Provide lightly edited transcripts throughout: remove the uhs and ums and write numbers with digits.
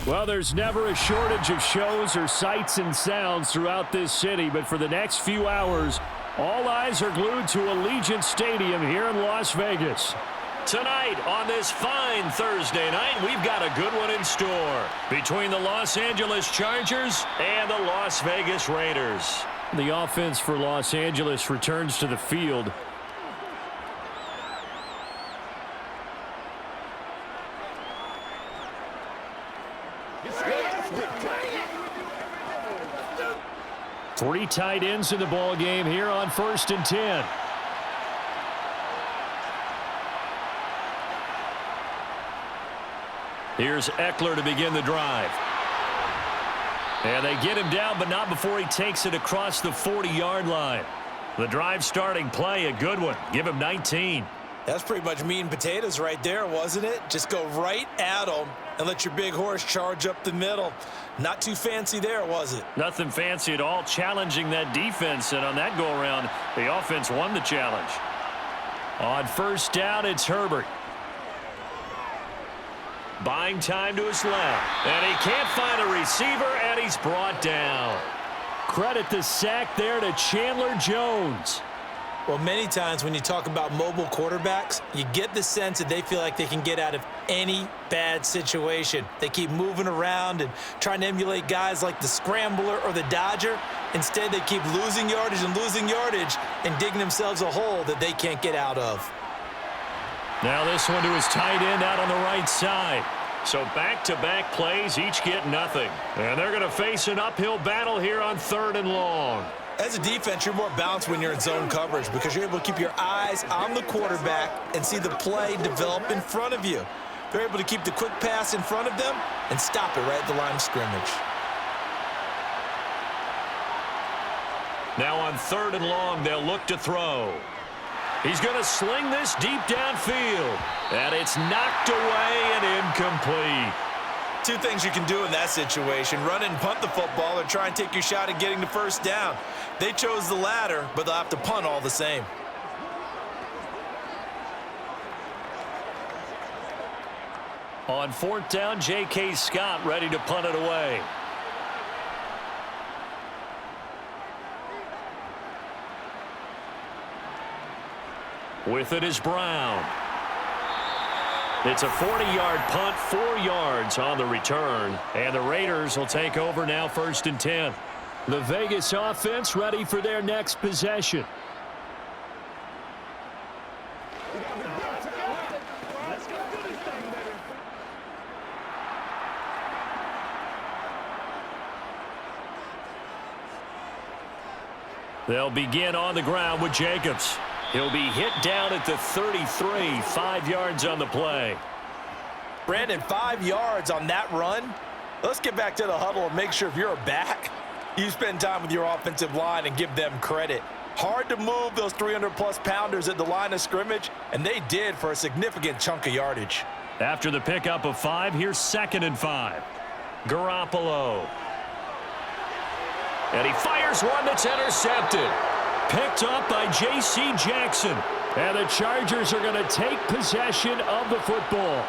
Well, there's never a shortage of shows or sights and sounds throughout this city, but for the next few hours, all eyes are glued to Allegiant Stadium here in Las Vegas. Tonight on this fine Thursday night, we've got a good one in store between the Los Angeles Chargers and the Las Vegas Raiders. The offense for Los Angeles returns to the field. Three tight ends in the ball game here on 1st and 10. Here's Eckler to begin the drive. And they get him down, but not before he takes it across the 40-yard line. The drive starting play, a good one. Give him 19. That's pretty much meat and potatoes right there, wasn't it? Just go right at them and let your big horse charge up the middle. Not too fancy there, was it? Nothing fancy at all, challenging that defense, and on that go-around, the offense won the challenge. On 1st down, it's Herbert. Buying time to his left, and he can't find a receiver, and he's brought down. Credit the sack there to Chandler Jones. Well, many times when you talk about mobile quarterbacks, you get the sense that they feel like they can get out of any bad situation. They keep moving around and trying to emulate guys like the Scrambler or the Dodger. Instead, they keep losing yardage and digging themselves a hole that they can't get out of. Now this one to his tight end out on the right side. So back-to-back plays, each get nothing. And they're going to face an uphill battle here on 3rd and long. As a defense, you're more balanced when you're in zone coverage because you're able to keep your eyes on the quarterback and see the play develop in front of you. They're able to keep the quick pass in front of them and stop it right at the line of scrimmage. Now on 3rd and long, they'll look to throw. He's going to sling this deep downfield. And it's knocked away and incomplete. Two things you can do in that situation: run and punt the football or try and take your shot at getting the 1st down. They chose the latter, but they'll have to punt all the same. On 4th down, J.K. Scott ready to punt it away. With it is Brown. It's a 40-yard punt, 4 yards on the return. And the Raiders will take over now 1st and 10. The Vegas offense ready for their next possession. They'll begin on the ground with Jacobs. He'll be hit down at the 33, 5 yards on the play. Brandon, 5 yards on that run. Let's get back to the huddle and make sure if you're back, you spend time with your offensive line and give them credit. Hard to move those 300-plus pounders at the line of scrimmage, and they did for a significant chunk of yardage. After the pickup of 5, here's 2nd and 5. Garoppolo. And he fires one that's intercepted. Picked up by J.C. Jackson. And the Chargers are going to take possession of the football.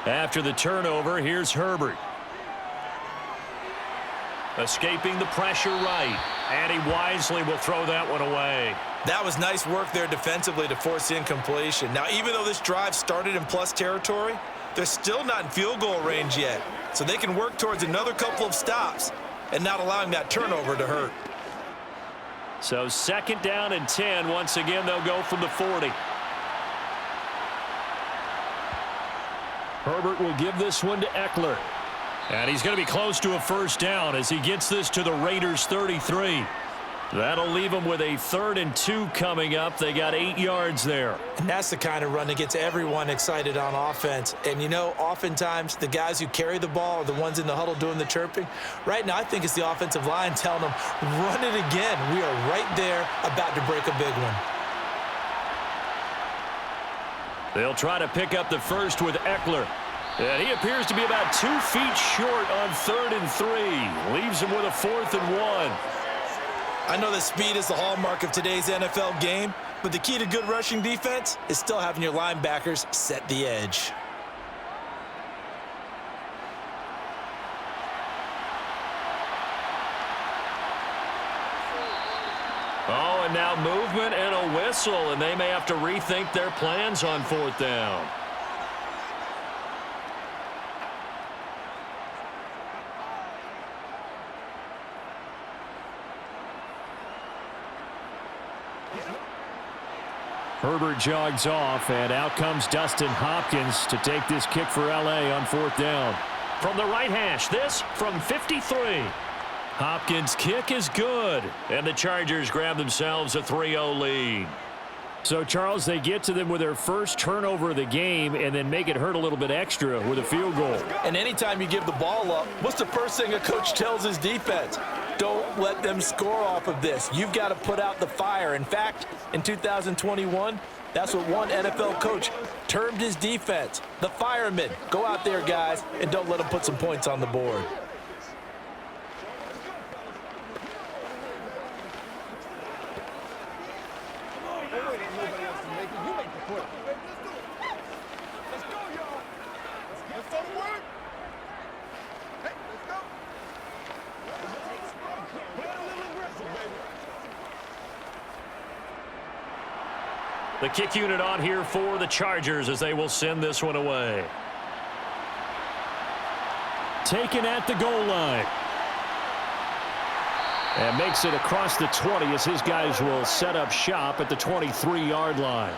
After the turnover, here's Herbert. Escaping the pressure right. And he wisely will throw that one away. That was nice work there defensively to force incompletion. Now, even though this drive started in plus territory, they're still not in field goal range yet. So they can work towards another couple of stops and not allowing that turnover to hurt. So 2nd down and 10. Once again, they'll go from the 40. Herbert will give this one to Eckler. And he's going to be close to a 1st down as he gets this to the Raiders' 33. That'll leave them with a 3rd and 2 coming up. They got 8 yards there. And that's the kind of run that gets everyone excited on offense. And, you know, oftentimes the guys who carry the ball are the ones in the huddle doing the chirping. Right now, I think it's the offensive line telling them, run it again. We are right there about to break a big one. They'll try to pick up the first with Eckler. And he appears to be about 2 feet short on 3rd and 3. Leaves him with a 4th and 1. I know that speed is the hallmark of today's NFL game, but the key to good rushing defense is still having your linebackers set the edge. Now movement and a whistle, and they may have to rethink their plans on 4th down. Herbert jogs off, and out comes Dustin Hopkins to take this kick for L.A. on 4th down. From the right hash, this from 53. Hopkins' kick is good, and the Chargers grab themselves a 3-0 lead. So, Charles, they get to them with their first turnover of the game and then make it hurt a little bit extra with a field goal. And anytime you give the ball up, what's the first thing a coach tells his defense? Don't let them score off of this. You've got to put out the fire. In fact, in 2021, that's what one NFL coach termed his defense, the firemen. Go out there, guys, and don't let them put some points on the board. The kick unit on here for the Chargers as they will send this one away. Taken at the goal line. And makes it across the 20 as his guys will set up shop at the 23-yard line.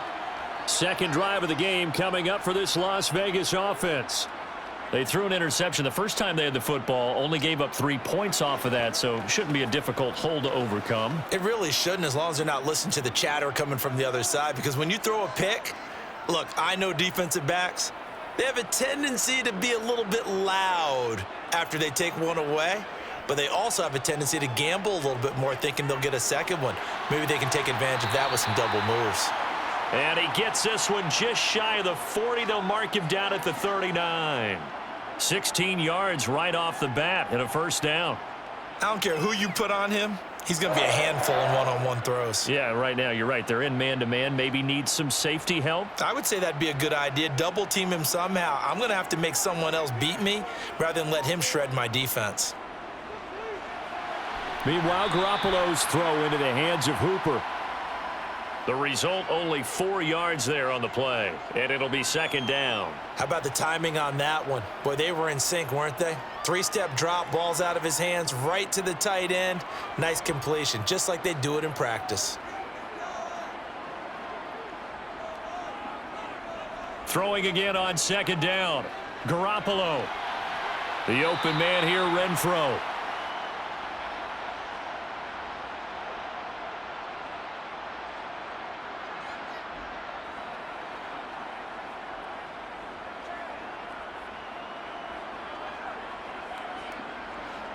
Second drive of the game coming up for this Las Vegas offense. They threw an interception the first time they had the football, only gave up 3 points off of that, so shouldn't be a difficult hole to overcome. It really shouldn't, as long as they're not listening to the chatter coming from the other side, because when you throw a pick, look, I know defensive backs, they have a tendency to be a little bit loud after they take one away, but they also have a tendency to gamble a little bit more, thinking they'll get a second one. Maybe they can take advantage of that with some double moves. And he gets this one just shy of the 40. They'll mark him down at the 39. 16 yards right off the bat and a first down. I don't care who you put on him. He's going to be a handful in one-on-one throws. Yeah, right now you're right. They're in man-to-man. Maybe needs some safety help. I would say that'd be a good idea. Double team him somehow. I'm going to have to make someone else beat me rather than let him shred my defense. Meanwhile, Garoppolo's throw into the hands of Hooper. The result, only 4 yards there on the play, and it'll be second down. How about the timing on that one? Boy, they were in sync, weren't they? 3-step drop, balls out of his hands, right to the tight end. Nice completion, just like they do it in practice. Throwing again on second down. Garoppolo. The open man here, Renfro.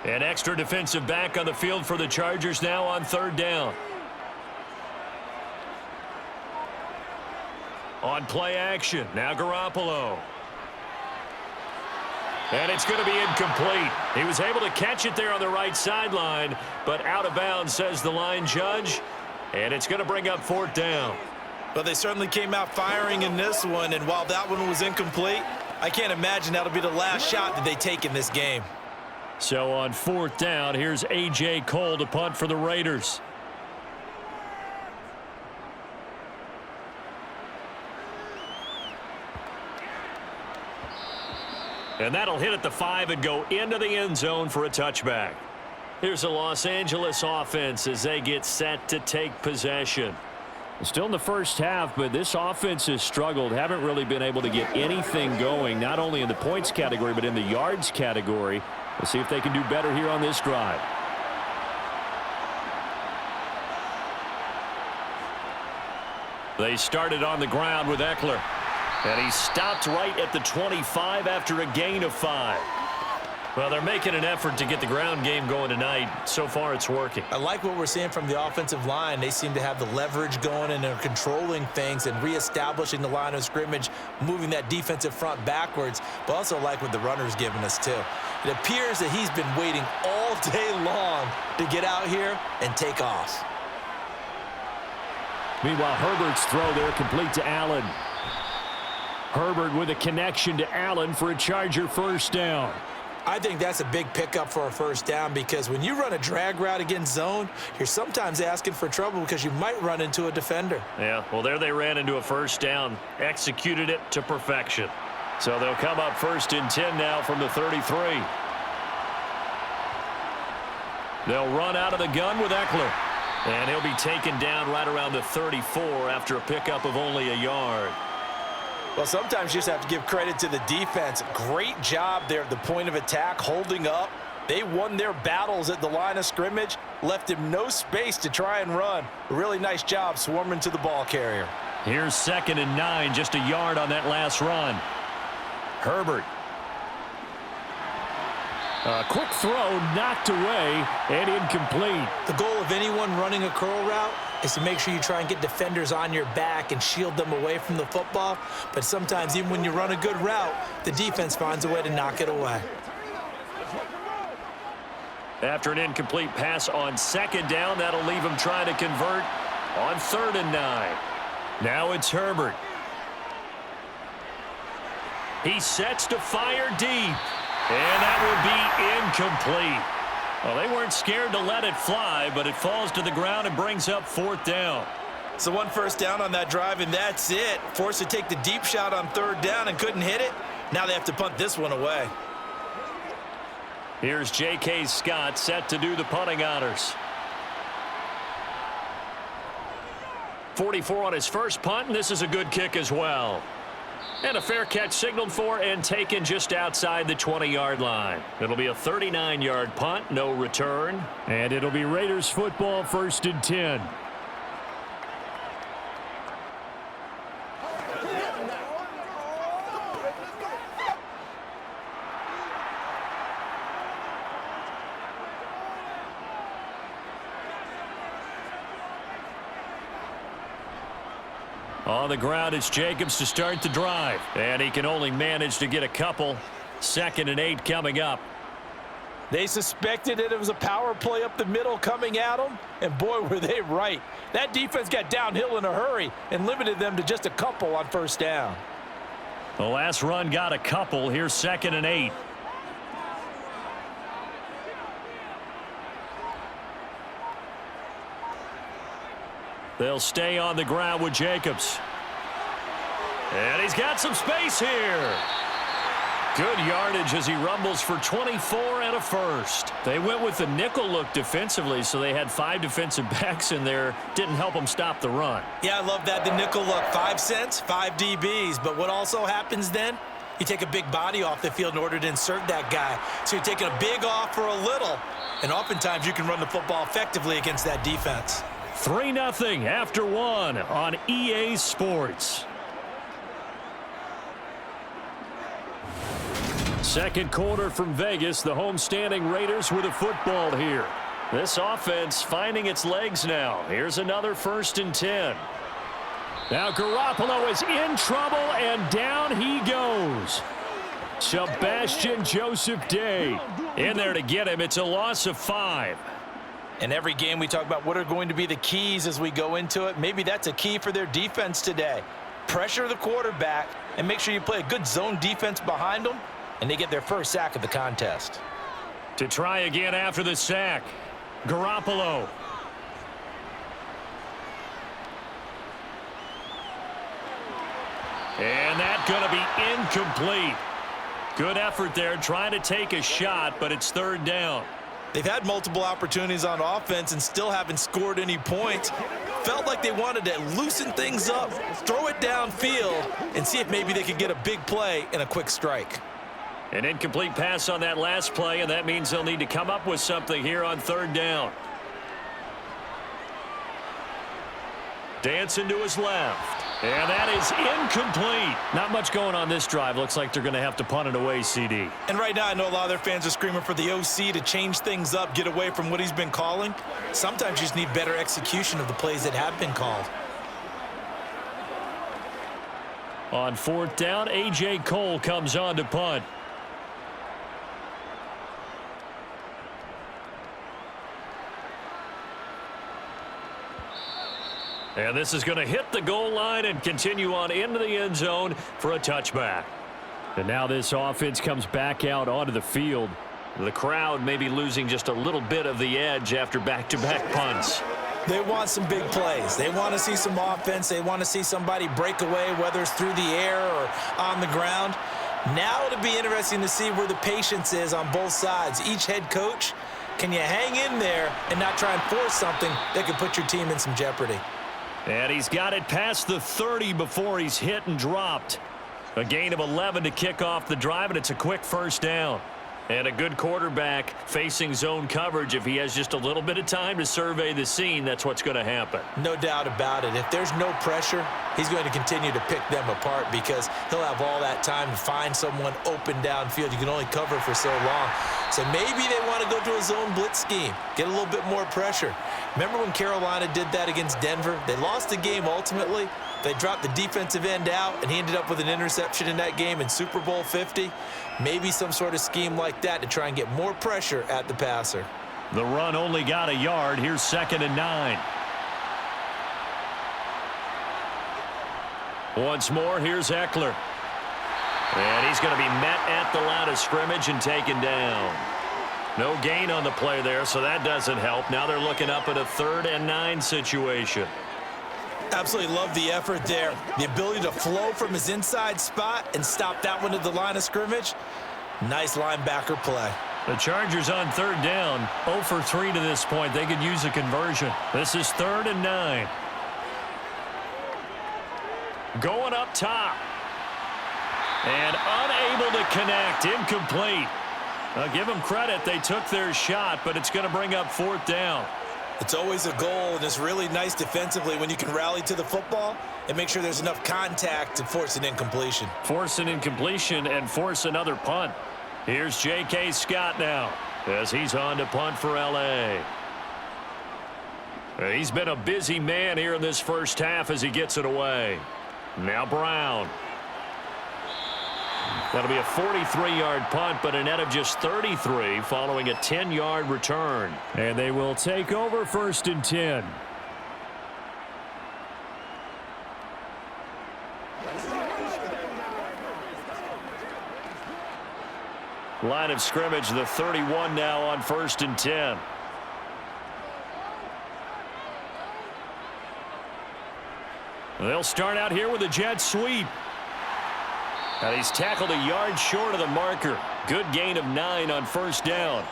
An extra defensive back on the field for the Chargers now on third down. On play action, now Garoppolo. And it's going to be incomplete. He was able to catch it there on the right sideline, but out of bounds, says the line judge. And it's going to bring up fourth down. Well, they certainly came out firing in this one, and while that one was incomplete, I can't imagine that'll be the last shot that they take in this game. So on fourth down, here's A.J. Cole to punt for the Raiders. And that'll hit at the 5 and go into the end zone for a touchback. Here's the Los Angeles offense as they get set to take possession. Still in the first half, but this offense has struggled. Haven't really been able to get anything going, not only in the points category, but in the yards category. We'll see if they can do better here on this drive. They started on the ground with Eckler. And he stopped right at the 25 after a gain of 5. Well, they're making an effort to get the ground game going tonight. So far, it's working. I like what we're seeing from the offensive line. They seem to have the leverage going, and they're controlling things and reestablishing the line of scrimmage, moving that defensive front backwards, but also like what the runner's giving us, too. It appears that he's been waiting all day long to get out here and take off. Meanwhile, Herbert's throw there complete to Allen. Herbert with a connection to Allen for a Charger first down. I think that's a big pickup for a first down because when you run a drag route against zone, you're sometimes asking for trouble because you might run into a defender. Yeah, well, there they ran into a first down, executed it to perfection. So they'll come up 1st and 10 now from the 33. They'll run out of the gun with Eckler. And he'll be taken down right around the 34 after a pickup of only a yard. Well, sometimes you just have to give credit to the defense. Great job there at the point of attack, holding up. They won their battles at the line of scrimmage, left him no space to try and run. A really nice job swarming to the ball carrier. Here's 2nd and 9, just a yard on that last run. Herbert. A quick throw knocked away and incomplete. The goal of anyone running a curl route is to make sure you try and get defenders on your back and shield them away from the football. But sometimes even when you run a good route, the defense finds a way to knock it away. After an incomplete pass on 2nd down, that'll leave him trying to convert on 3rd and 9. Now it's Herbert. He sets to fire deep. And that will be incomplete. Well, they weren't scared to let it fly, but it falls to the ground and brings up 4th down. So one first down on that drive, and that's it. Forced to take the deep shot on 3rd down and couldn't hit it. Now they have to punt this one away. Here's J.K. Scott set to do the punting honors. 44 on his first punt, and this is a good kick as well. And a fair catch signaled for and taken just outside the 20-yard line. It'll be a 39-yard punt, no return. And it'll be Raiders football 1st and 10. On the ground, it's Jacobs to start the drive. And he can only manage to get a couple. 2nd and 8 coming up. They suspected it was a power play up the middle coming at them, and boy, were they right. That defense got downhill in a hurry and limited them to just a couple on 1st down. The last run got a couple. Here's 2nd and 8. They'll stay on the ground with Jacobs. And he's got some space here. Good yardage as he rumbles for 24 and a first. They went with the nickel look defensively, so they had 5 defensive backs in there. Didn't help them stop the run. Yeah, I love that. The nickel look, 5 cents, 5 DBs. But what also happens then? You take a big body off the field in order to insert that guy. So you're taking a big off for a little. And oftentimes you can run the football effectively against that defense. 3-0 after 1 on EA Sports. Second quarter from Vegas. The homestanding Raiders with a football here. This offense finding its legs now. Here's another 1st and 10. Now Garoppolo is in trouble, and down he goes. Sebastian Joseph Day in there to get him. It's a loss of 5. In every game we talk about what are going to be the keys as we go into it. Maybe that's a key for their defense today. Pressure the quarterback and make sure you play a good zone defense behind them, and they get their first sack of the contest. To try again after the sack, Garoppolo. And that's going to be incomplete. Good effort there trying to take a shot, but it's 3rd down. They've had multiple opportunities on offense and still haven't scored any points. Felt like they wanted to loosen things up, throw it downfield, and see if maybe they could get a big play and a quick strike. An incomplete pass on that last play, and that means they'll need to come up with something here on 3rd down. Dancing to his left. And that is incomplete. Not much going on this drive. Looks like they're going to have to punt it away, CD. And right now I know a lot of their fans are screaming for the OC to change things up, get away from what he's been calling. Sometimes you just need better execution of the plays that have been called. On 4th down, A.J. Cole comes on to punt. And this is going to hit the goal line and continue on into the end zone for a touchback. And now this offense comes back out onto the field. The crowd may be losing just a little bit of the edge after back-to-back punts. They want some big plays. They want to see some offense. They want to see somebody break away, whether it's through the air or on the ground. Now it'll be interesting to see where the patience is on both sides. Each head coach, can you hang in there and not try and force something that could put your team in some jeopardy? And he's got it past the 30 before he's hit and dropped. A gain of 11 to kick off the drive, and it's a quick first down. And a good quarterback facing zone coverage. If he has just a little bit of time to survey the scene, that's what's going to happen. No doubt about it. If there's no pressure, he's going to continue to pick them apart because he'll have all that time to find someone open downfield. You can only cover for so long. So maybe they want to go to a zone blitz scheme, get a little bit more pressure. Remember when Carolina did that against Denver? They lost the game ultimately. They dropped the defensive end out, and he ended up with an interception in that game in Super Bowl 50. Maybe some sort of scheme like that to try and get more pressure at the passer. The run only got a yard. Here's 2nd and 9. Once more, here's Eckler. And he's going to be met at the line of scrimmage and taken down. No gain on the play there, so that doesn't help. Now they're looking up at a 3rd and 9 situation. Absolutely love the effort there. The ability to flow from his inside spot and stop that one at the line of scrimmage. Nice linebacker play. The Chargers on 3rd down. 0 for 3 to this point. They could use a conversion. This is 3rd and 9. Going up top. And unable to connect. Incomplete. I'll give them credit. They took their shot, but it's going to bring up 4th down. It's always a goal, and it's really nice defensively when you can rally to the football and make sure there's enough contact to force an incompletion. Force an incompletion and force another punt. Here's J.K. Scott now as he's on to punt for L.A. He's been a busy man here in this first half as he gets it away. Now Brown. That'll be a 43-yard punt, but a net of just 33 following a 10-yard return. And they will take over 1st and 10. Line of scrimmage, the 31 now on 1st and 10. They'll start out here with a jet sweep. And he's tackled a yard short of the marker. Good gain of 9 on 1st down.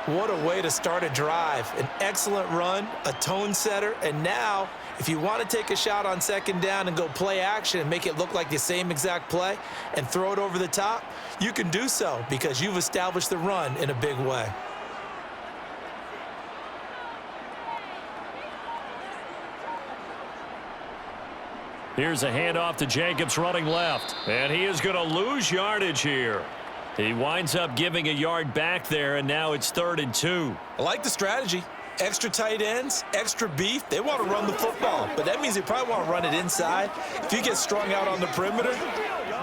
What a way to start a drive. An excellent run, a tone setter, and now if you want to take a shot on 2nd down and go play action and make it look like the same exact play and throw it over the top, you can do so because you've established the run in a big way. Here's a handoff to Jacobs running left. And he is going to lose yardage here. He winds up giving a yard back there, and now it's 3rd and 2. I like the strategy. Extra tight ends, extra beef. They want to run the football, but that means they probably want to run it inside. If you get strung out on the perimeter,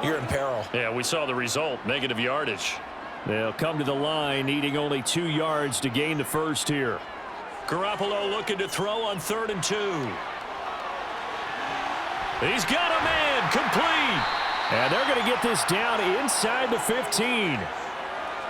you're in peril. Yeah, we saw the result, negative yardage. They'll come to the line, needing only 2 yards to gain the first here. Garoppolo looking to throw on 3rd and 2. He's got a man, complete. And they're going to get this down inside the 15.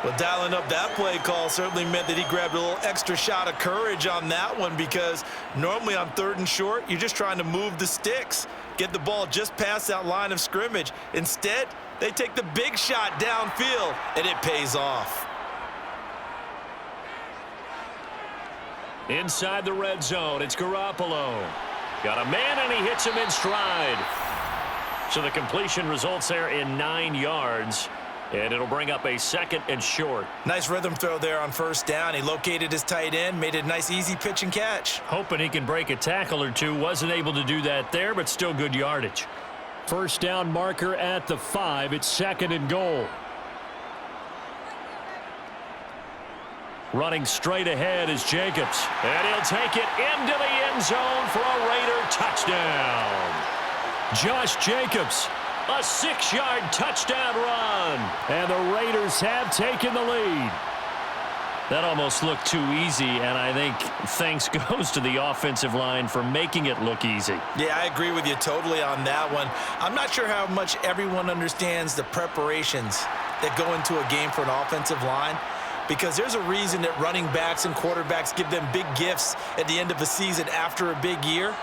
Well, dialing up that play call certainly meant that he grabbed a little extra shot of courage on that one because normally on 3rd and short, you're just trying to move the sticks, get the ball just past that line of scrimmage. Instead, they take the big shot downfield, and it pays off. Inside the red zone, it's Garoppolo. Got a man, and he hits him in stride. So the completion results there in 9 yards. And it'll bring up a 2nd and short. Nice rhythm throw there on 1st down. He located his tight end, made it a nice easy pitch and catch. Hoping he can break a tackle or two. Wasn't able to do that there, but still good yardage. 1st down marker at the 5. It's 2nd and goal. Running straight ahead is Jacobs. And he'll take it into the end zone for a Raider touchdown. Josh Jacobs, a 6-yard touchdown run. And the Raiders have taken the lead. That almost looked too easy, and I think thanks goes to the offensive line for making it look easy. Yeah, I agree with you totally on that one. I'm not sure how much everyone understands the preparations that go into a game for an offensive line, because there's a reason that running backs and quarterbacks give them big gifts at the end of a season after a big year.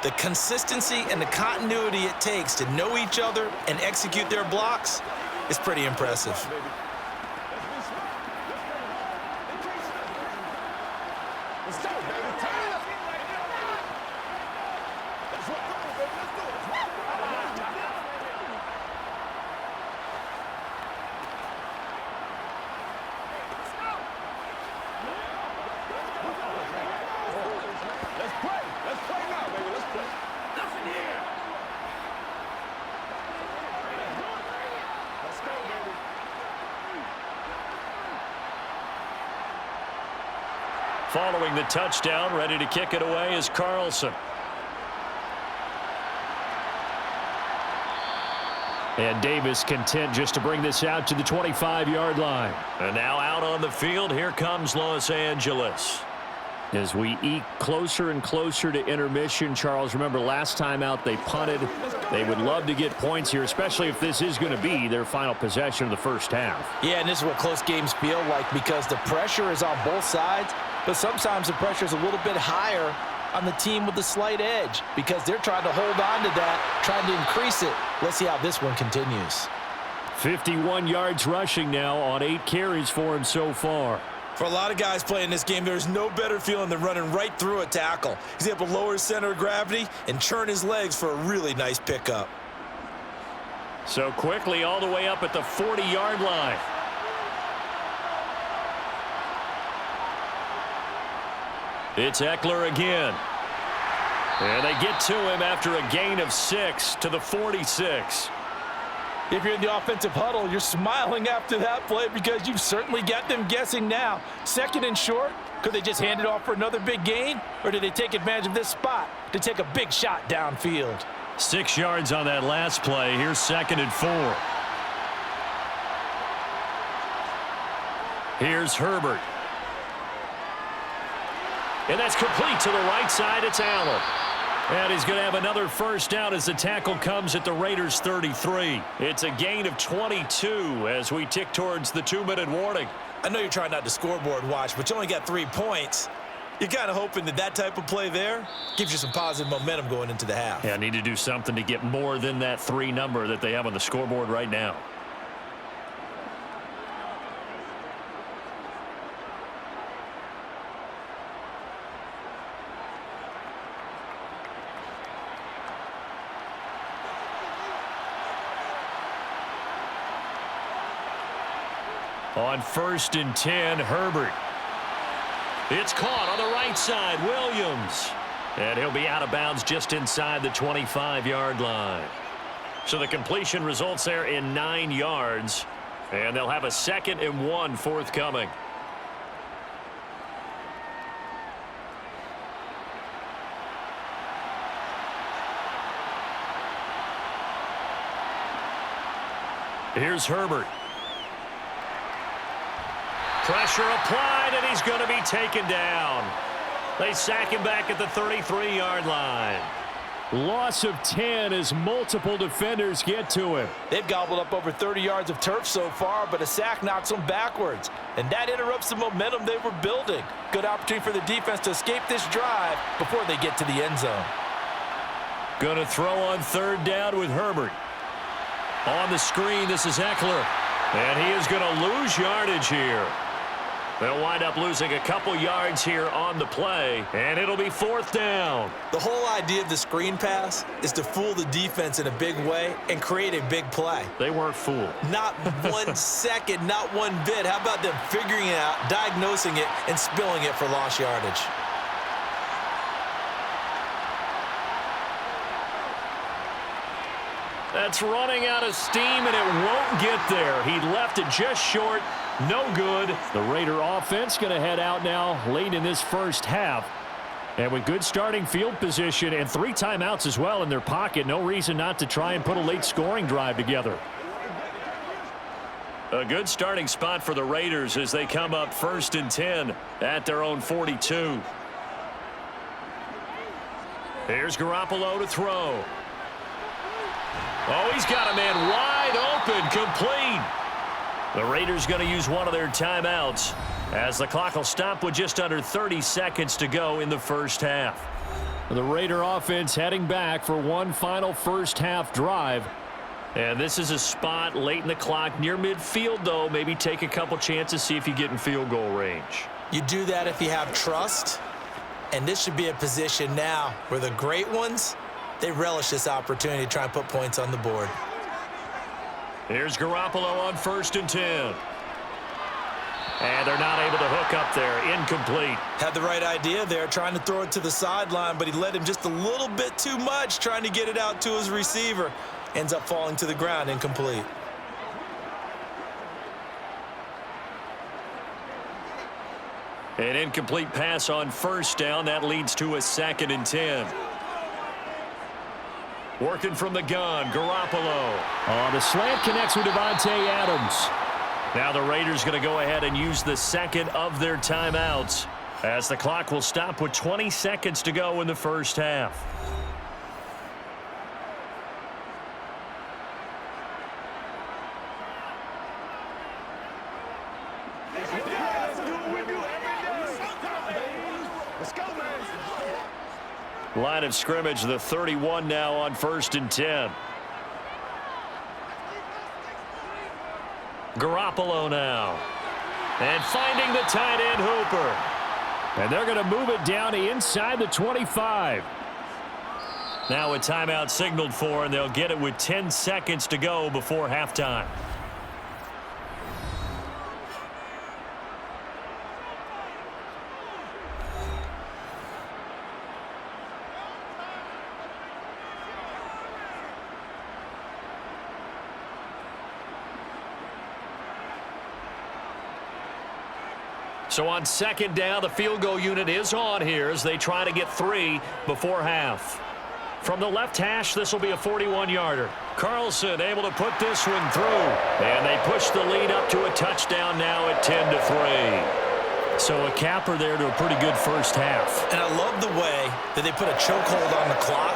The consistency and the continuity it takes to know each other and execute their blocks is pretty impressive. Following the touchdown, ready to kick it away is Carlson. And Davis content just to bring this out to the 25-yard line. And now out on the field, here comes Los Angeles. As we eke closer and closer to intermission, Charles, remember last time out they punted. They would love to get points here, especially if this is going to be their final possession of the first half. Yeah, and this is what close games feel like, because the pressure is on both sides, but sometimes the pressure is a little bit higher on the team with the slight edge because they're trying to hold on to that, trying to increase it. Let's see how this one continues. 51 yards rushing now on 8 carries for him so far. For a lot of guys playing this game, there's no better feeling than running right through a tackle. He's able to lower his center of gravity and churn his legs for a really nice pickup. So quickly all the way up at the 40-yard line. It's Eckler again. And they get to him after a gain of 6 to the 46. If you're in the offensive huddle, you're smiling after that play because you've certainly got them guessing now. Second and short, could they just hand it off for another big gain? Or did they take advantage of this spot to take a big shot downfield? 6 yards on that last play. Here's 2nd and 4. Here's Herbert. And that's complete to the right side. It's Allen. And he's going to have another first down as the tackle comes at the Raiders' 33. It's a gain of 22 as we tick towards the 2-minute warning. I know you're trying not to scoreboard watch, but you only got 3 points. You're kind of hoping that that type of play there gives you some positive momentum going into the half. Yeah, need to do something to get more than that 3 number that they have on the scoreboard right now. On 1st and 10, Herbert. It's caught on the right side, Williams. And he'll be out of bounds just inside the 25-yard line. So the completion results there in 9 yards. And they'll have a 2nd and 1 forthcoming. Here's Herbert. Pressure applied, and he's going to be taken down. They sack him back at the 33-yard line. Loss of 10 as multiple defenders get to him. They've gobbled up over 30 yards of turf so far, but a sack knocks them backwards. And that interrupts the momentum they were building. Good opportunity for the defense to escape this drive before they get to the end zone. Going to throw on 3rd down with Herbert. On the screen, this is Eckler. And he is going to lose yardage here. They'll wind up losing a couple yards here on the play, and it'll be 4th down. The whole idea of the screen pass is to fool the defense in a big way and create a big play. They weren't fooled. Not 1 second, not 1 bit. How about them figuring it out, diagnosing it, and spilling it for lost yardage? That's running out of steam, and it won't get there. He left it just short. No good. The Raider offense going to head out now late in this first half. And with good starting field position and 3 timeouts as well in their pocket, no reason not to try and put a late scoring drive together. A good starting spot for the Raiders as they come up 1st and 10 at their own 42. Here's Garoppolo to throw. Oh, he's got a man wide open, complete. The Raiders going to use one of their timeouts as the clock will stop with just under 30 seconds to go in the first half. The Raider offense heading back for one final first half drive. And this is a spot late in the clock near midfield, though. Maybe take a couple chances, see if you get in field goal range. You do that if you have trust. And this should be a position now where the great ones, they relish this opportunity to try and put points on the board. Here's Garoppolo on 1st and 10. And they're not able to hook up there. Incomplete. Had the right idea there, trying to throw it to the sideline, but he led him just a little bit too much, trying to get it out to his receiver. Ends up falling to the ground, incomplete. An incomplete pass on 1st down. That leads to a 2nd and 10. Working from the gun, Garoppolo. Oh, the slant connects with Devontae Adams. Now the Raiders going to go ahead and use the second of their timeouts as the clock will stop with 20 seconds to go in the first half. Line of scrimmage, the 31 now on 1st and 10. Garoppolo now. And finding the tight end Hooper. And they're going to move it down inside the 25. Now a timeout signaled for, and they'll get it with 10 seconds to go before halftime. So on 2nd down, the field goal unit is on here as they try to get 3 before half. From the left hash, this will be a 41-yarder. Carlson able to put this one through. And they push the lead up to a touchdown now at 10-3. So a capper there to a pretty good first half. And I love the way that they put a chokehold on the clock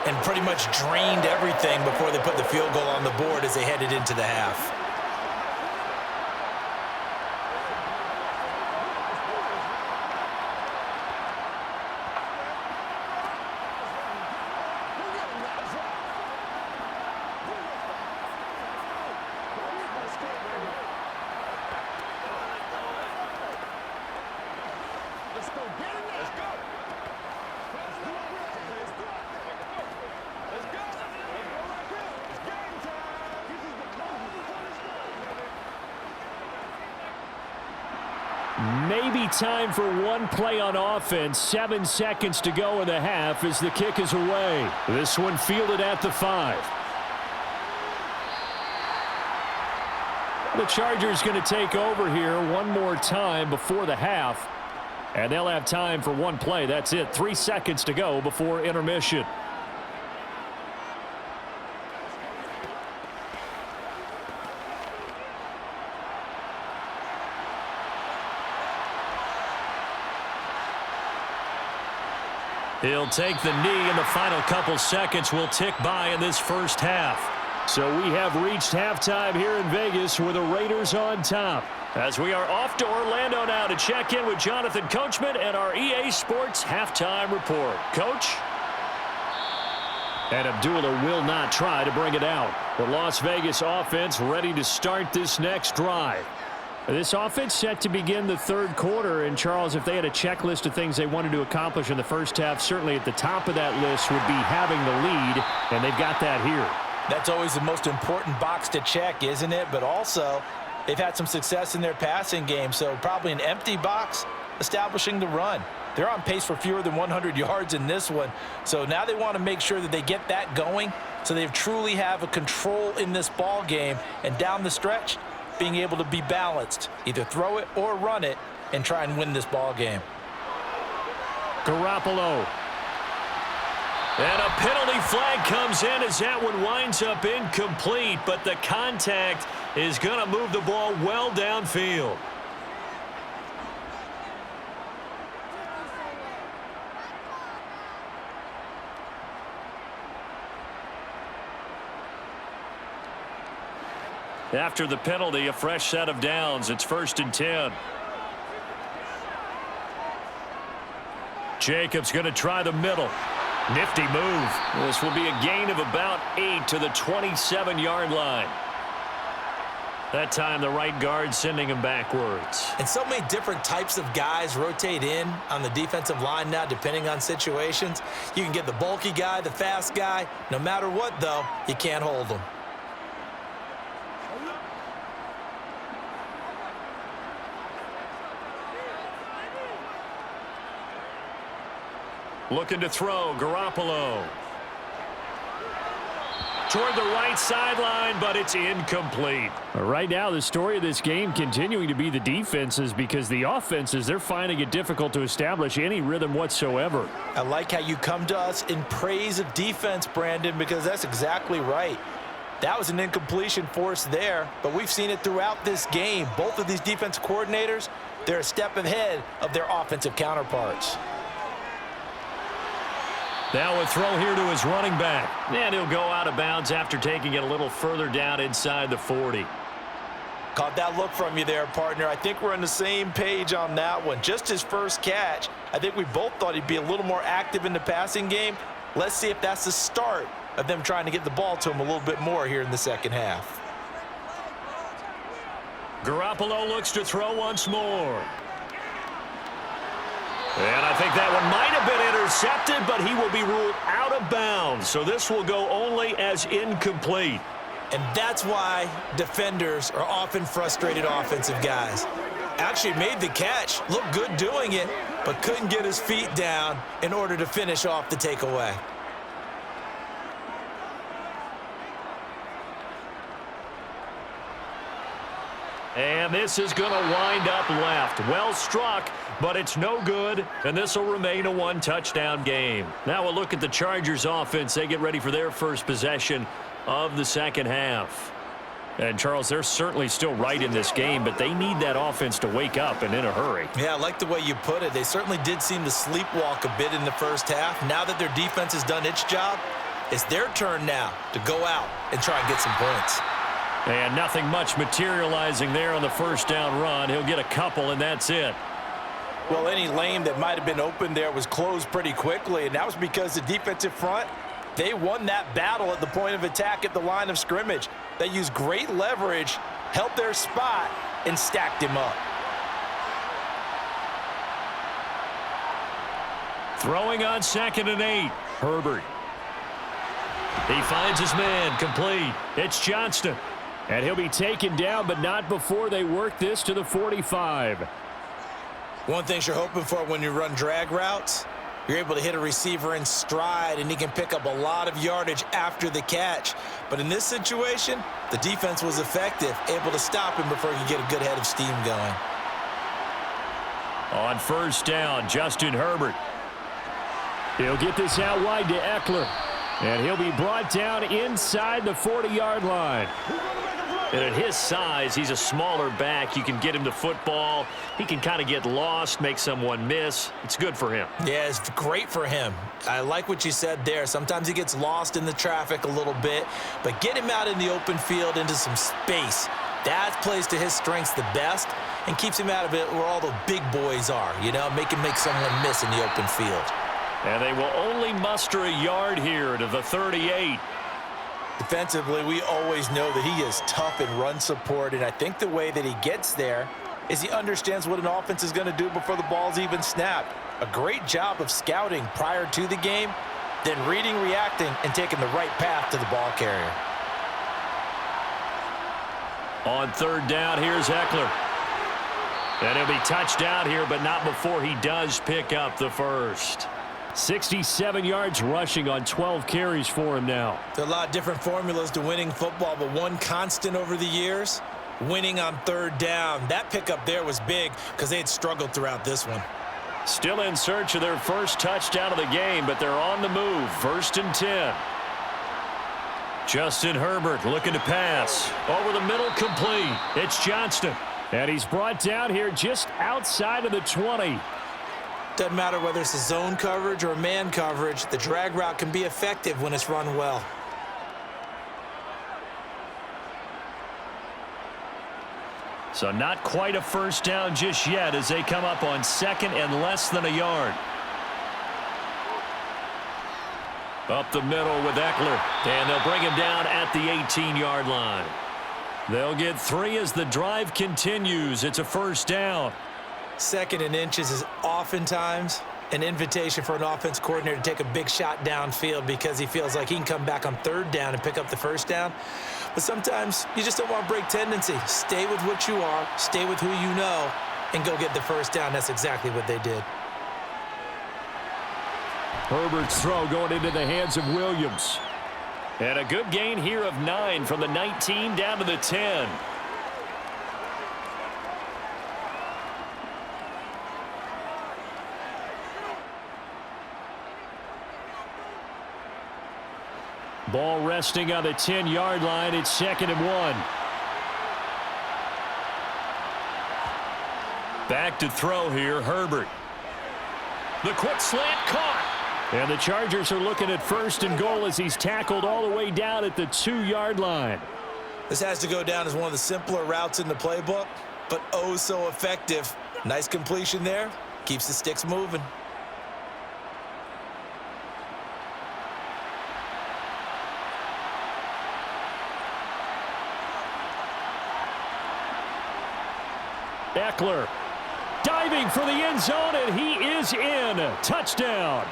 and pretty much drained everything before they put the field goal on the board as they headed into the half. Maybe time for one play on offense. 7 seconds to go in the half as the kick is away. This one fielded at the 5. The Chargers going to take over here one more time before the half. And they'll have time for one play. That's it. 3 seconds to go before intermission. He'll take the knee, and the final couple seconds will tick by in this first half. So we have reached halftime here in Vegas with the Raiders on top. As we are off to Orlando now to check in with Jonathan Coachman and our EA Sports halftime report. Coach? And Abdullah will not try to bring it out. The Las Vegas offense ready to start this next drive. This offense set to begin the third quarter. And, Charles, if they had a checklist of things they wanted to accomplish in the first half, certainly at the top of that list would be having the lead, and they've got that here. That's always the most important box to check, isn't it? But also, they've had some success in their passing game, so probably an empty box establishing the run. They're on pace for fewer than 100 yards in this one, so now they want to make sure that they get that going so they truly have a control in this ball game, and down the stretch, being able to be balanced, either throw it or run it, and try and win this ball game. Garoppolo. And a penalty flag comes in as that one winds up incomplete, but the contact is going to move the ball well downfield. After the penalty, a fresh set of downs. It's 1st and 10. Jacobs going to try the middle. Nifty move. This will be a gain of about 8 to the 27-yard line. That time the right guard sending him backwards. And so many different types of guys rotate in on the defensive line now depending on situations. You can get the bulky guy, the fast guy. No matter what, though, you can't hold them. Looking to throw, Garoppolo. Toward the right sideline, but it's incomplete. Right now, the story of this game continuing to be the defenses, because the offenses, they're finding it difficult to establish any rhythm whatsoever. I like how you come to us in praise of defense, Brandon, because that's exactly right. That was an incompletion forced there, but we've seen it throughout this game. Both of these defense coordinators, they're a step ahead of their offensive counterparts. Now a throw here to his running back. And he'll go out of bounds after taking it a little further down inside the 40. Caught that look from you there, partner. I think we're on the same page on that one. Just his first catch, I think we both thought he'd be a little more active in the passing game. Let's see if that's the start of them trying to get the ball to him a little bit more here in the second half. Garoppolo looks to throw once more. And I think that one might have been intercepted, but he will be ruled out of bounds. So this will go only as incomplete. And that's why defenders are often frustrated offensive guys. Actually made the catch, looked good doing it, but couldn't get his feet down in order to finish off the takeaway. And this is going to wind up left. Well struck, but it's no good, and this will remain a one-touchdown game. Now a look at the Chargers offense. They get ready for their first possession of the second half. And, Charles, they're certainly still right in this game, but they need that offense to wake up and in a hurry. Yeah, I like the way you put it. They certainly did seem to sleepwalk a bit in the first half. Now that their defense has done its job, it's their turn now to go out and try and get some points. And nothing much materializing there on the first down run. He'll get a couple, and that's it. Well, any lane that might have been open there was closed pretty quickly, and that was because the defensive front, they won that battle at the point of attack at the line of scrimmage. They used great leverage, held their spot, and stacked him up. Throwing on 2nd and 8. Herbert. He finds his man, complete. It's Johnston. And he'll be taken down, but not before they work this to the 45. One thing you're hoping for when you run drag routes, you're able to hit a receiver in stride, and he can pick up a lot of yardage after the catch. But in this situation, the defense was effective, able to stop him before he could get a good head of steam going. On first down, Justin Herbert. He'll get this out wide to Eckler. And he'll be brought down inside the 40-yard line. And at his size, he's a smaller back. You can get him the football. He can kind of get lost, make someone miss. It's good for him. Yeah, it's great for him. I like what you said there. Sometimes he gets lost in the traffic a little bit, but get him out in the open field into some space. That plays to his strengths the best and keeps him out of it where all the big boys are, you know, make him make someone miss in the open field. And they will only muster a yard here to the 38. Defensively, we always know that he is tough in run support, and I think the way that he gets there is he understands what an offense is going to do before the ball's even snapped. A great job of scouting prior to the game, then reading, reacting, and taking the right path to the ball carrier. On third down, here's Eckler. And he'll be touched out here, but not before he does pick up the first. 67 yards rushing on 12 carries for him now. There are a lot of different formulas to winning football, but one constant over the years, winning on third down. That pickup there was big because they had struggled throughout this one. Still in search of their first touchdown of the game, but they're on the move. 1st and 10. Justin Herbert looking to pass. Over the middle, complete. It's Johnston. And he's brought down here just outside of the 20. Doesn't matter whether it's a zone coverage or a man coverage, the drag route can be effective when it's run well. So not quite a first down just yet as they come up on 2nd and less than a yard. Up the middle with Eckler, and they'll bring him down at the 18-yard line. They'll get 3 as the drive continues. It's a first down. 2nd and inches is oftentimes an invitation for an offense coordinator to take a big shot downfield because he feels like he can come back on 3rd down and pick up the first down. But sometimes you just don't want to break tendency. Stay with what you are, stay with who you know, and go get the first down. That's exactly what they did. Herbert's throw going into the hands of Williams. And a good gain here of 9 from the 19 down to the 10. Ball resting on the 10-yard line. It's 2nd and 1. Back to throw here, Herbert. The quick slant caught. And the Chargers are looking at 1st and goal as he's tackled all the way down at the 2-yard line. This has to go down as one of the simpler routes in the playbook, but oh so effective. Nice completion there. Keeps the sticks moving. Eckler diving for the end zone, and he is in. Touchdown.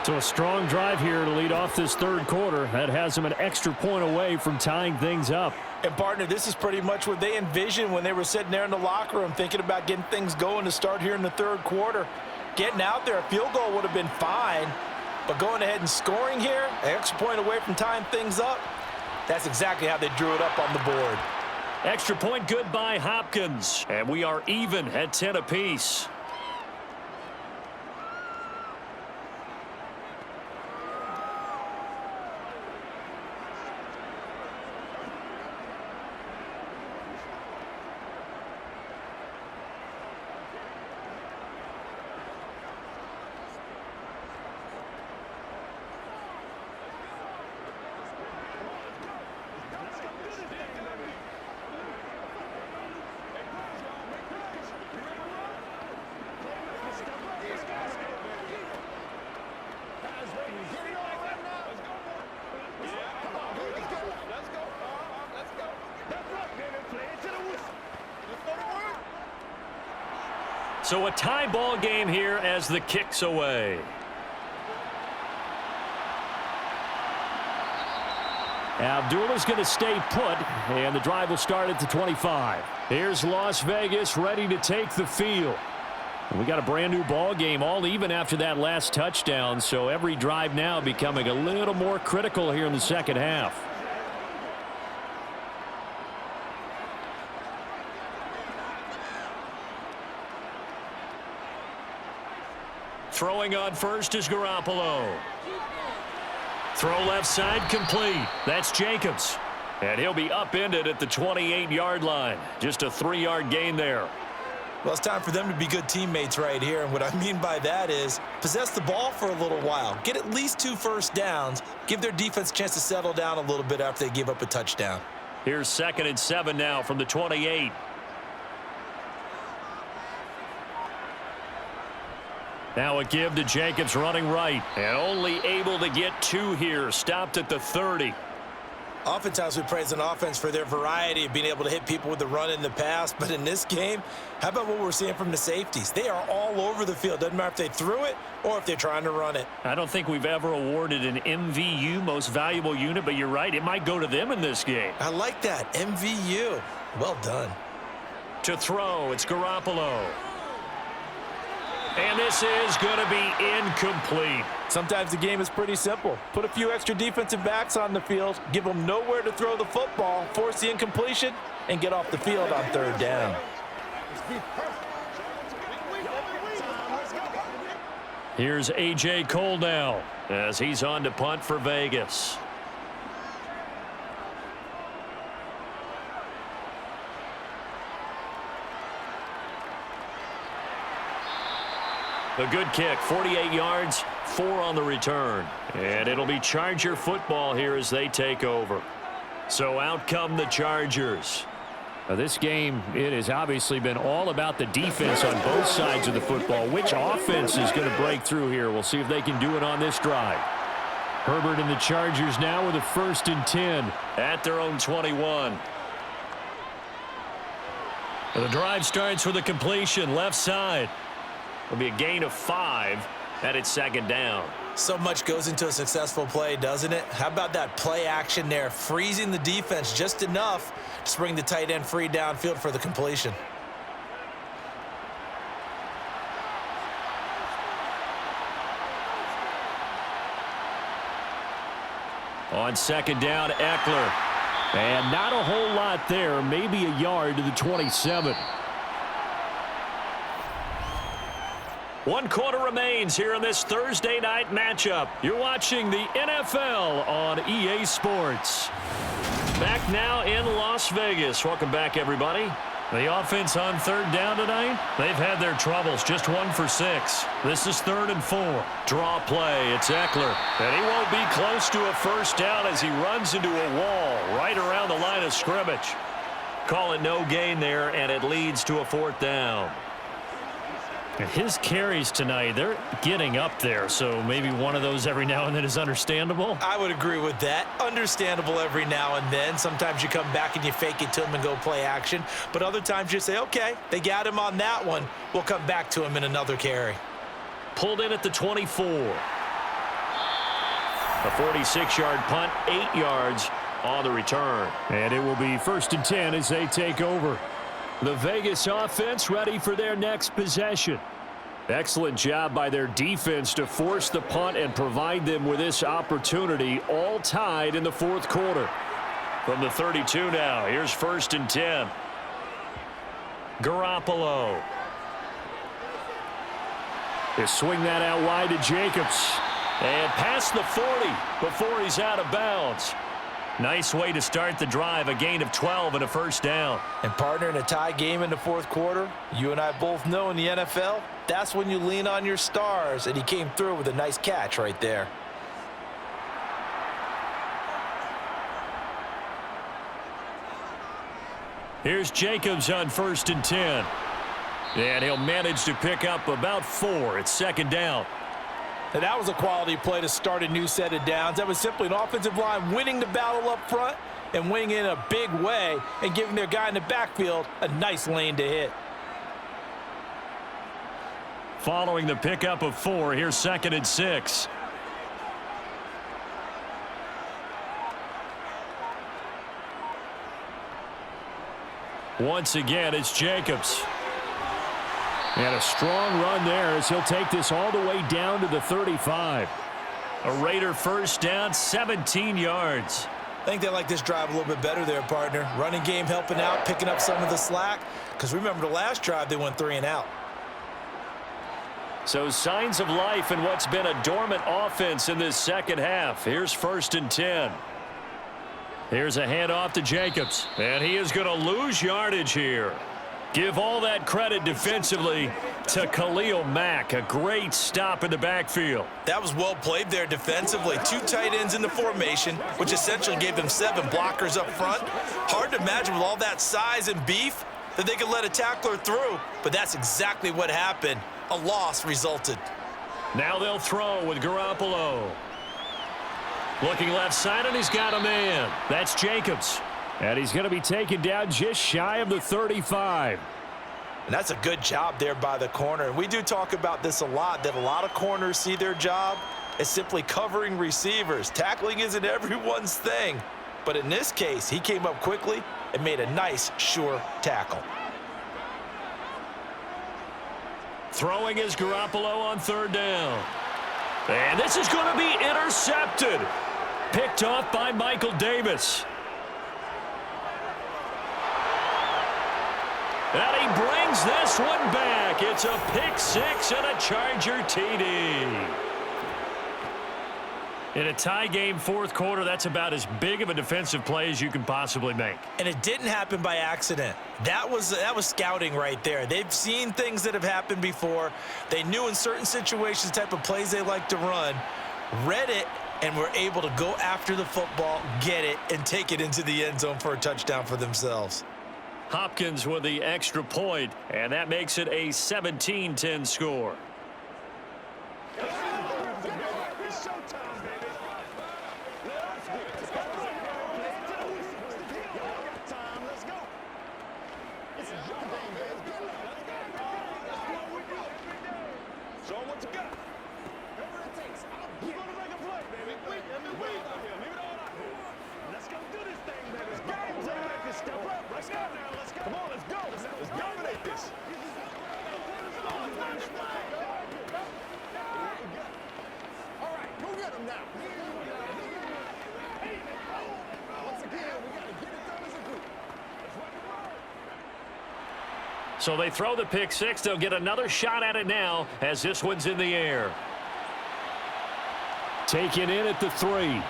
So a strong drive here to lead off this 3rd quarter. That has him an extra point away from tying things up. And, partner, this is pretty much what they envisioned when they were sitting there in the locker room thinking about getting things going to start here in the 3rd quarter. Getting out there, a field goal would have been fine, but going ahead and scoring here, an extra point away from tying things up, that's exactly how they drew it up on the board. Extra point good by Hopkins. And we are even at 10 apiece. So a tie ball game here as the kick's away. Abdullah's going to stay put, and the drive will start at the 25. Here's Las Vegas ready to take the field. We got a brand new ball game, all even after that last touchdown, so every drive now becoming a little more critical here in the 2nd half. Throwing on first is Garoppolo. Throw left side complete. That's Jacobs. And he'll be upended at the 28-yard line. Just a 3-yard gain there. Well, it's time for them to be good teammates right here. And what I mean by that is possess the ball for a little while. Get at least 2 first downs. Give their defense a chance to settle down a little bit after they give up a touchdown. Here's 2nd and 7 now from the 28. Now a give to Jacobs running right. And only able to get 2 here. Stopped at the 30. Oftentimes we praise an offense for their variety of being able to hit people with the run in the pass. But in this game, how about what we're seeing from the safeties? They are all over the field. Doesn't matter if they threw it or if they're trying to run it. I don't think we've ever awarded an MVU, most valuable unit, but you're right. It might go to them in this game. I like that. MVU. Well done. To throw, it's Garoppolo. And this is going to be incomplete. Sometimes the game is pretty simple. Put a few extra defensive backs on the field, give them nowhere to throw the football, force the incompletion, and get off the field on 3rd down. Here's A.J. Cole now as he's on to punt for Vegas. A good kick, 48 yards, 4 on the return. And it'll be Charger football here as they take over. So out come the Chargers. Now this game, it has obviously been all about the defense on both sides of the football. Which offense is going to break through here? We'll see if they can do it on this drive. Herbert and the Chargers now with a 1st and 10. At their own 21. The drive starts with a completion left side. It'll be a gain of 5 at its 2nd down. So much goes into a successful play, doesn't it? How about that play action there, freezing the defense just enough to bring the tight end free downfield for the completion. On 2nd down, Eckler. And not a whole lot there, maybe a yard to the 27. 1 quarter remains here in this Thursday night matchup. You're watching the NFL on EA Sports. Back now in Las Vegas. Welcome back, everybody. The offense on 3rd down tonight, they've had their troubles. Just 1 for 6. This is 3rd and 4. Draw play. It's Eckler. And he won't be close to a 1st down as he runs into a wall right around the line of scrimmage. Call it no gain there, and it leads to a 4th down. His carries tonight, they're getting up there, so maybe one of those every now and then is understandable. I would agree with that. Understandable every now and then. Sometimes you come back and you fake it to him and go play action. But other times you say, okay, they got him on that one. We'll come back to him in another carry. Pulled in at the 24. A 46-yard punt, 8 yards on the return. And it will be 1st and 10 as they take over. The Vegas offense ready for their next possession. Excellent job by their defense to force the punt and provide them with this opportunity, all tied in the 4th quarter. From the 32 now, here's 1st and 10. Garoppolo. They swing that out wide to Jacobs. And past the 40 before he's out of bounds. Nice way to start the drive, a gain of 12 and a 1st down. And partner, in a tie game in the 4th quarter, you and I both know in the NFL, that's when you lean on your stars, and he came through with a nice catch right there. Here's Jacobs on 1st and 10. And he'll manage to pick up about 4. It's 2nd down. Now that was a quality play to start a new set of downs. That was simply an offensive line winning the battle up front and winning in a big way and giving their guy in the backfield a nice lane to hit. Following the pickup of 4, here's 2nd and 6. Once again, it's Jacobs. And a strong run there as he'll take this all the way down to the 35. A Raider 1st down, 17 yards. I think they like this drive a little bit better there, partner. Running game helping out, picking up some of the slack. Because remember, the last drive, they went 3 and out. So signs of life in what's been a dormant offense in this 2nd half. Here's 1st and 10. Here's a handoff to Jacobs. And he is going to lose yardage here. Give all that credit defensively to Khalil Mack. A great stop in the backfield. That was well played there defensively. 2 tight ends in the formation, which essentially gave them 7 blockers up front. Hard to imagine with all that size and beef that they could let a tackler through, but that's exactly what happened. A loss resulted. Now they'll throw with Garoppolo. Looking left side, and he's got a man. That's Jacobs. And he's going to be taken down just shy of the 35. And that's a good job there by the corner. And we do talk about this a lot, that a lot of corners see their job as simply covering receivers. Tackling isn't everyone's thing. But in this case, he came up quickly and made a nice, sure tackle. Throwing is Garoppolo on 3rd down. And this is going to be intercepted. Picked off by Michael Davis. And he brings this one back. It's a pick six and a Charger TD. In a tie game fourth quarter, that's about as big of a defensive play as you can possibly make. And it didn't happen by accident. That was scouting right there. They've seen things that have happened before. They knew in certain situations the type of plays they like to run, read it, and were able to go after the football, get it, and take it into the end zone for a touchdown for themselves. Hopkins with the extra point, and that makes it a 17-10 score. So they throw the pick six. They'll get another shot at it now as this one's in the air. Taken in at the 3.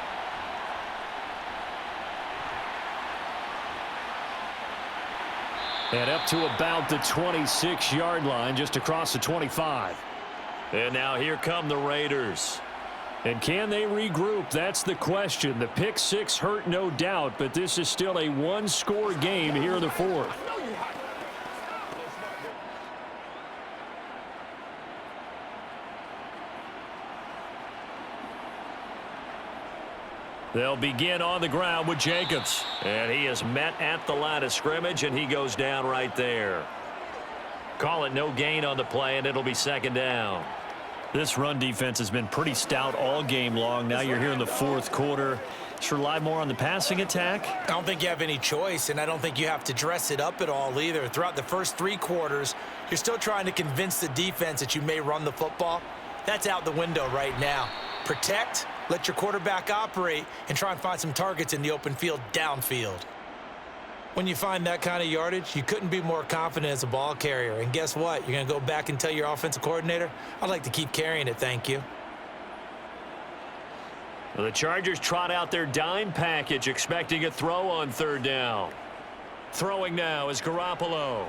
And up to about the 26-yard line, just across the 25. And now here come the Raiders. And can they regroup? That's the question. The pick six hurt, no doubt, but this is still a one-score game here in the fourth. They'll begin on the ground with Jacobs. And he is met at the line of scrimmage, and he goes down right there. Call it no gain on the play, and it'll be second down. This run defense has been pretty stout all game long. Now you're here in the fourth quarter. Just rely more on the passing attack. I don't think you have any choice, and I don't think you have to dress it up at all either. Throughout the first 3 quarters, you're still trying to convince the defense that you may run the football. That's out the window right now. Protect, let your quarterback operate, and try and find some targets in the open field downfield. When you find that kind of yardage, you couldn't be more confident as a ball carrier. And guess what? You're going to go back and tell your offensive coordinator, I'd like to keep carrying it, thank you. Well, the Chargers trot out their dime package, expecting a throw on third down. Throwing now is Garoppolo.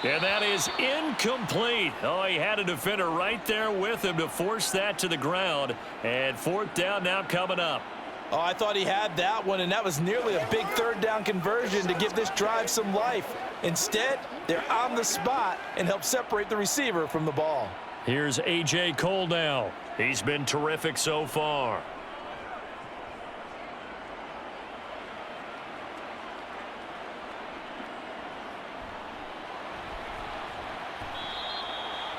And that is incomplete. Oh, he had a defender right there with him to force that to the ground. And fourth down now coming up. Oh, I thought he had that one, and that was nearly a big third down conversion to give this drive some life. Instead, they're on the spot and help separate the receiver from the ball. Here's A.J. Cole now. He's been terrific so far.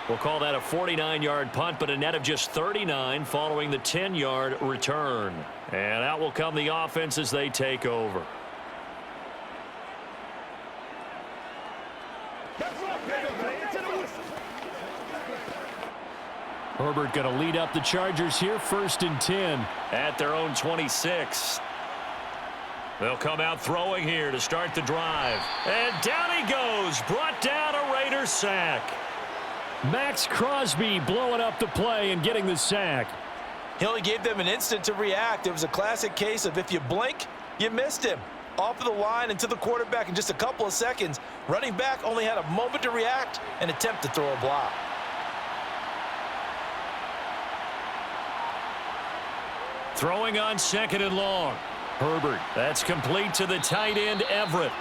We'll call that a 49-yard punt, but a net of just 39 following the 10-yard return. And out will come the offense as they take over. Herbert going to lead up the Chargers here, 1st and 10 at their own 26. They'll come out throwing here to start the drive. And down he goes, brought down a Raider sack. Max Crosby blowing up the play and getting the sack. He only gave them an instant to react. It was a classic case of if you blink, you missed him. Off of the line and to the quarterback in just a couple of seconds. Running back only had a moment to react and attempt to throw a block. Throwing on 2nd and long. Herbert, that's complete to the tight end, Everett.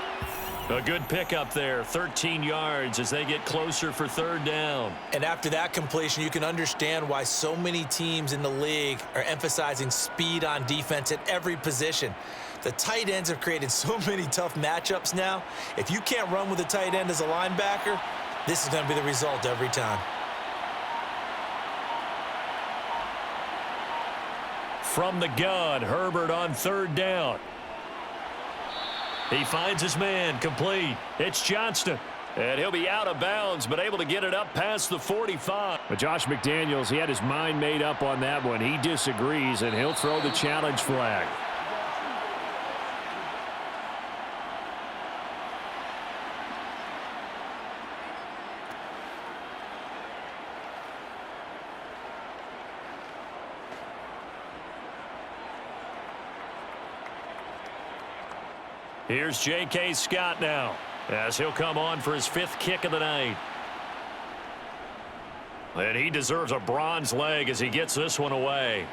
A good pickup there, 13 yards as they get closer for third down. And after that completion, you can understand why so many teams in the league are emphasizing speed on defense at every position. The tight ends have created so many tough matchups now. If you can't run with a tight end as a linebacker, this is going to be the result every time. From the gun, Herbert on third down. He finds his man, complete. It's Johnston. And he'll be out of bounds, but able to get it up past the 45. But Josh McDaniels, he had his mind made up on that one. He disagrees, and he'll throw the challenge flag. Here's J.K. Scott now as he'll come on for his 5th kick of the night. And he deserves a bronze leg as he gets this one away.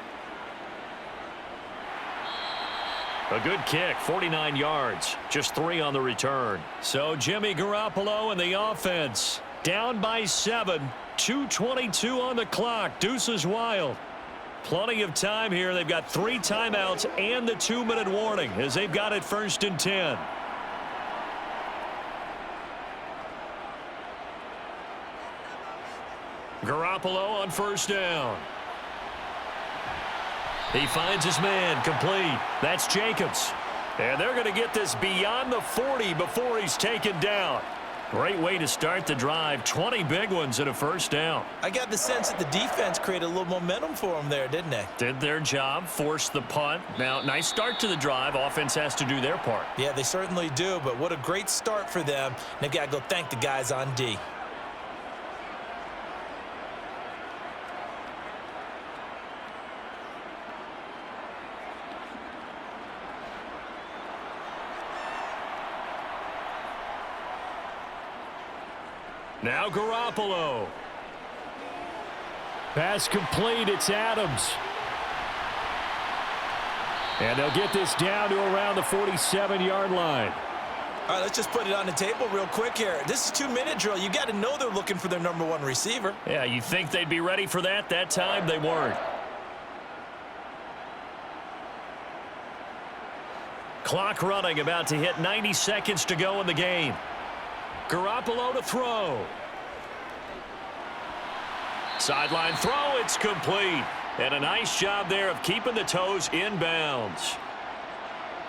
A good kick, 49 yards, just 3 on the return. So Jimmy Garoppolo and the offense down by 7, 2:22 on the clock. Deuce is wild. Plenty of time here. They've got 3 timeouts and the 2-minute warning as they've got it 1st and 10. Garoppolo on 1st down. He finds his man, complete. That's Jacobs. And they're going to get this beyond the 40 before he's taken down. Great way to start the drive. 20 big ones and a 1st down. I got the sense that the defense created a little momentum for them there, didn't they? Did their job, forced the punt. Now, nice start to the drive. Offense has to do their part. Yeah, they certainly do, but what a great start for them. They've got to go thank the guys on D. Now Garoppolo. Pass complete. It's Adams. And they'll get this down to around the 47-yard line. All right, let's just put it on the table real quick here. This is 2-minute drill. You got to know they're looking for their #1 receiver. Yeah, you think they'd be ready for that? That time they weren't. Clock running, about to hit 90 seconds to go in the game. Garoppolo to throw. Sideline throw, it's complete. And a nice job there of keeping the toes inbounds.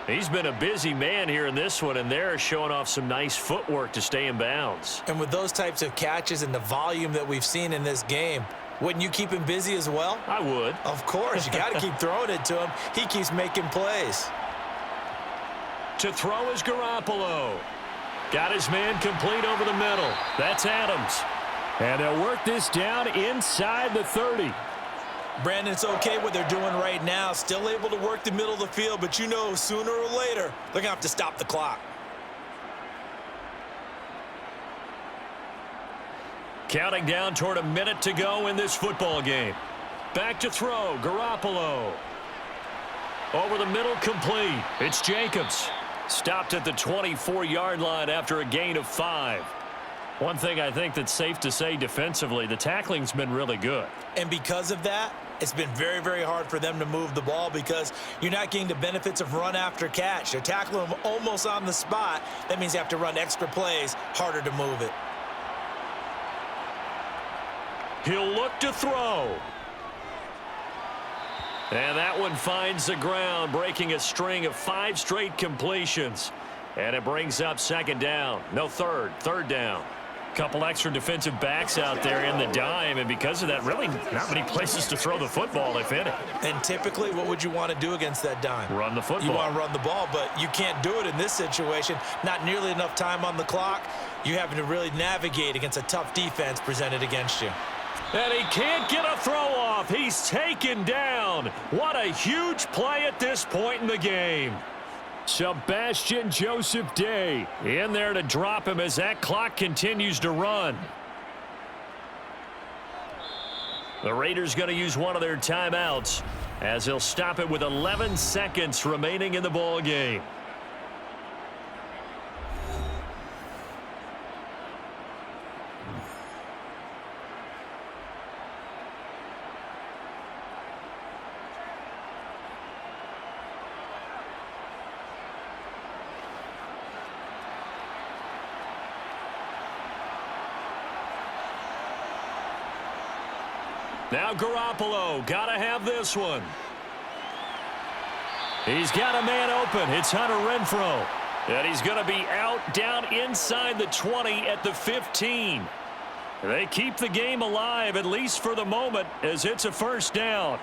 He's been a busy man here in this one, and they're showing off some nice footwork to stay in bounds. And with those types of catches and the volume that we've seen in this game, wouldn't you keep him busy as well? I would. Of course, you got to keep throwing it to him. He keeps making plays. To throw is Garoppolo. Got his man complete over the middle. That's Adams. And they'll work this down inside the 30. Brandon, it's okay what they're doing right now. Still able to work the middle of the field, but you know sooner or later they're going to have to stop the clock. Counting down toward a minute to go in this football game. Back to throw, Garoppolo. Over the middle, complete. It's Jacobs. Stopped at the 24-yard line after a gain of 5. One thing I think that's safe to say defensively, the tackling's been really good. And because of that, it's been very, very hard for them to move the ball because you're not getting the benefits of run after catch. They're tackling them almost on the spot. That means you have to run extra plays, harder to move it. He'll look to throw. And that one finds the ground, breaking a string of 5 straight completions. And it brings up 2nd down. No, third down. Couple extra defensive backs out there in the dime, and because of that, really not many places to throw the football, if any. And typically, what would you want to do against that dime? Run the football. You want to run the ball, but you can't do it in this situation. Not nearly enough time on the clock. You're having to really navigate against a tough defense presented against you. And he can't get a throw off. He's taken down. What a huge play at this point in the game. Sebastian Joseph Day in there to drop him as that clock continues to run. The Raiders going to use one of their timeouts as they'll stop it with 11 seconds remaining in the ball game. Now Garoppolo, gotta have this one. He's got a man open. It's Hunter Renfrow. And he's going to be out down inside the 20 at the 15. They keep the game alive, at least for the moment, as it's a 1st down.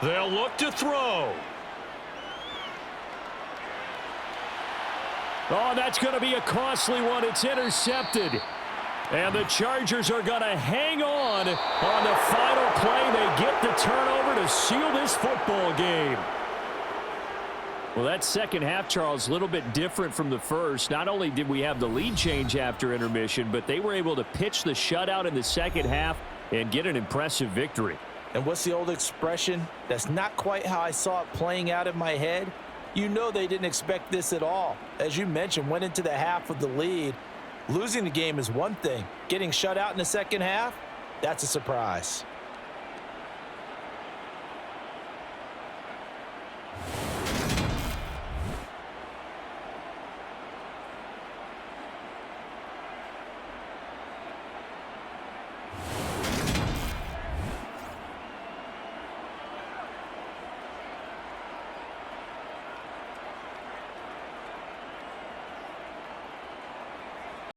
They'll look to throw. Oh, that's going to be a costly one. It's intercepted. And the Chargers are going to hang on the final play. They get the turnover to seal this football game. Well, that second half, Charles, a little bit different from the first. Not only did we have the lead change after intermission, but they were able to pitch the shutout in the second half and get an impressive victory. And what's the old expression? That's not quite how I saw it playing out in my head. You know they didn't expect this at all. As you mentioned, went into the half with the lead. Losing the game is one thing. Getting shut out in the second half, that's a surprise.